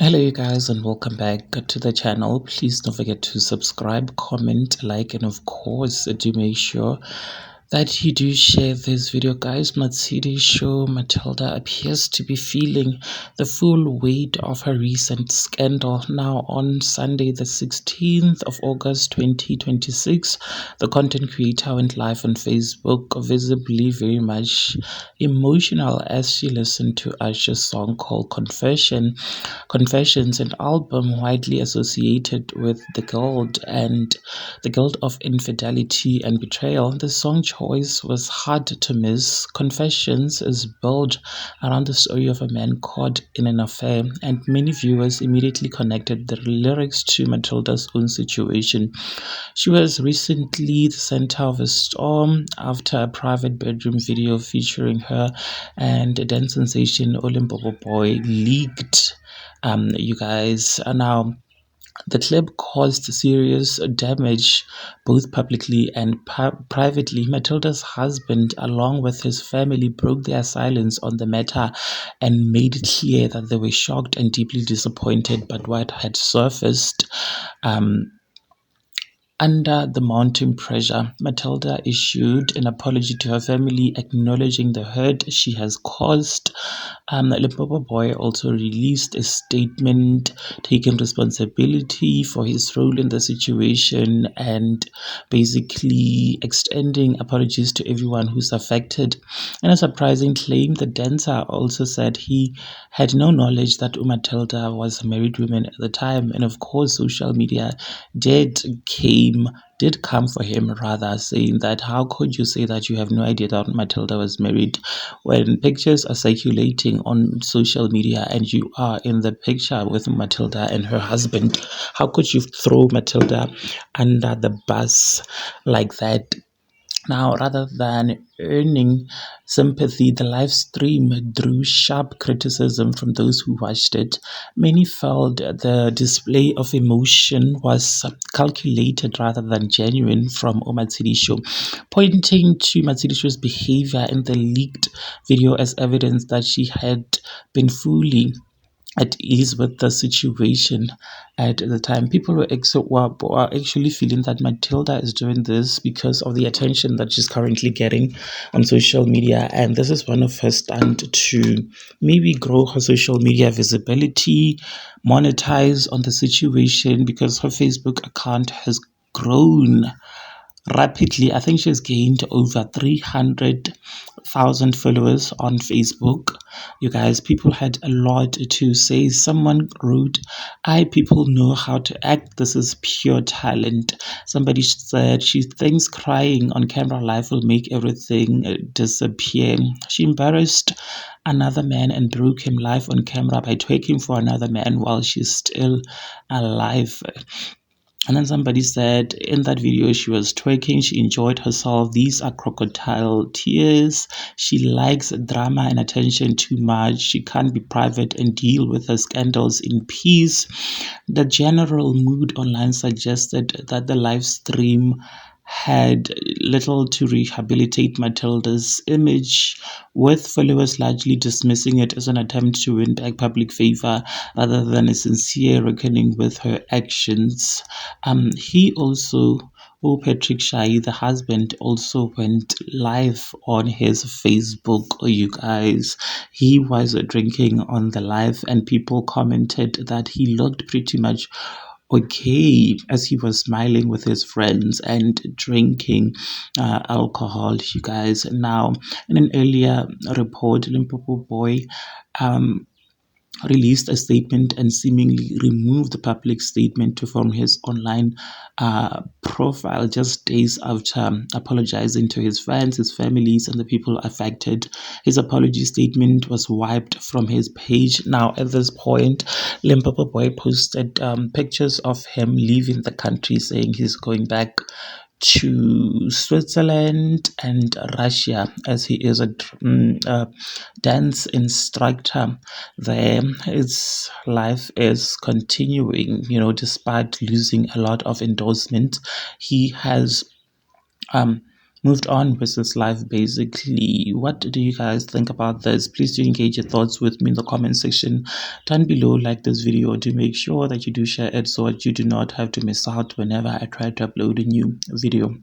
Hello you guys and welcome back to the channel. Please don't forget to subscribe, comment, like, and of course do make sure that you do share this video, guys. Matsidi show Matilda appears to be feeling the full weight of her recent scandal. Now on Sunday the 16th of August 2026, the content creator went live on Facebook, visibly very much emotional as she listened to Usher's song called Confessions, an album widely associated with the guilt of infidelity and betrayal. The song choice was hard to miss. Confessions is built around the story of a man caught in an affair, and many viewers immediately connected the lyrics to Matilda's own situation. She was recently the center of a storm after a private bedroom video featuring her and dance sensation Olimpopo Boy leaked. You guys are now the clip caused serious damage both publicly and privately. Matilda's husband, along with his family, broke their silence on the matter and made it clear that they were shocked and deeply disappointed by what had surfaced. Um, Under the mounting pressure, Matilda issued an apology to her family, acknowledging the hurt she has caused. Limpopo Boy also released a statement taking responsibility for his role in the situation and basically extending apologies to everyone who's affected. In a surprising claim, the dancer also said he had no knowledge that Matilda was a married woman at the time, and of course, social media did come for him, rather saying that how could you say that you have no idea that Matilda was married when pictures are circulating on social media and you are in the picture with Matilda and her husband? How could you throw Matilda under the bus like that? Now, rather than earning sympathy, the live stream drew sharp criticism from those who watched it. Many felt the display of emotion was calculated rather than genuine from Matsidi, pointing to Matsidi behavior in the leaked video as evidence that she had been fully at ease with the situation at the time. People were actually feeling that Matilda is doing this because of the attention that she's currently getting on social media, and this is one of her stunt to maybe grow her social media visibility, monetize on the situation, because her Facebook account has grown rapidly. I think she's gained over 300,000 followers on Facebook. You guys, people had a lot to say. Someone wrote, I people know how to act. This is pure talent. Somebody said she thinks crying on camera live will make everything disappear. She embarrassed another man and broke him live on camera by twerking for another man while she's still alive. And then somebody said in that video she was twerking, she enjoyed herself. These are crocodile tears. She likes drama and attention too much. She can't be private and deal with her scandals in peace. The general mood online suggested that the live stream had little to rehabilitate Matilda's image, with followers largely dismissing it as an attempt to win back public favor rather than a sincere reckoning with her actions. He also, Patrick Shai, the husband, also went live on his Facebook. You guys, he was drinking on the live, and people commented that he looked pretty much okay as he was smiling with his friends and drinking alcohol. You guys, now in an earlier report, Limpopo Boy um released a statement and seemingly removed the public statement from his online profile just days after apologizing to his fans, his families, and the people affected. His apology statement was wiped from his page. Now, at this point, Limpopo Boy posted pictures of him leaving the country, saying he's going back to Switzerland and Russia as he is a dance instructor there. His life is continuing, despite losing a lot of endorsement. He has um moved on with his life basically. What do you guys think about this? Please do engage your thoughts with me in the comment section down below. Like this video to make sure that you do share it so that you do not have to miss out whenever I try to upload a new video.